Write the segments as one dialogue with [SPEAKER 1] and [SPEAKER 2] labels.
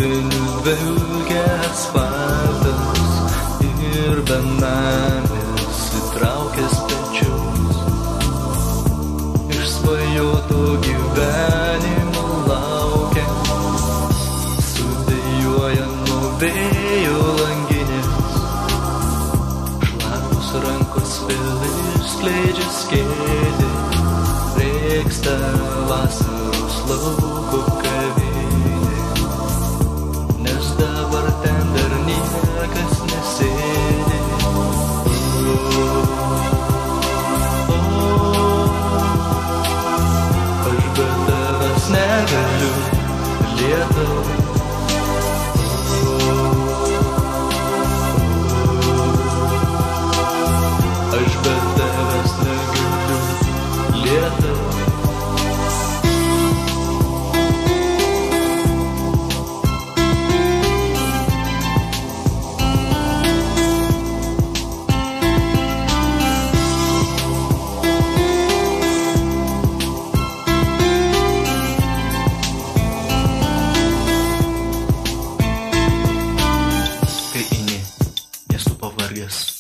[SPEAKER 1] rudeniu dvelkia asfaltas ir benamis įtraukęs pečius. Išsvajoto gyvenimo laukia, sudėjuoja nuo vėjo langinės. Šlapus rankos vėl išskleidžia skėtį, rėksta vasaros lauko kavinė, nes dabar ten dar niekas nesėdi. Aš be tavęs negaliu, Lietuva. Aš be tavęs negaliu, Lietuva.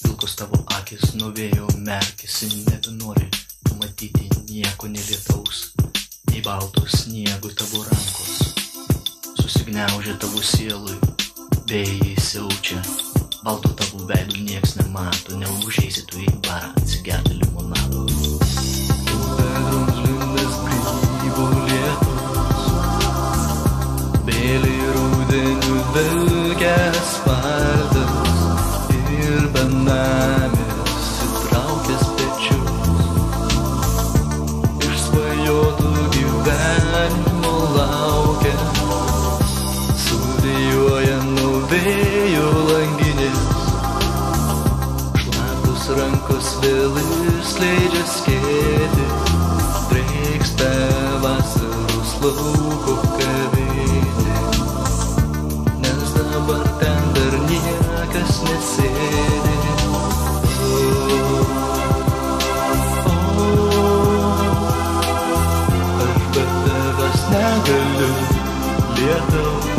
[SPEAKER 1] Pilkos tavo akis nuo vėjo merkėsi, nebenori matyti nieko, nei lietaus, nei balto sniego. Tavo rankos susigniaužia tavo sielui, vėjai siaučia, balto tavo veidų nieks nemato, neužeisi tu į barą atsigerti limonado. Drumzlinas grybo lietus, vėliai rudeniu dvelkia asfaltas ir benamis įtraukęs pečius. Išsvajotų gyvenimo laukia, sudėjuoja nuo vėjo langinės. Šlapus rankos vėl išskleidžia skėtį, drėksta vasaros lauko kavinė, nes dabar ten dar niekas nesėdi. Aš be tavęs negaliu, Lietuva.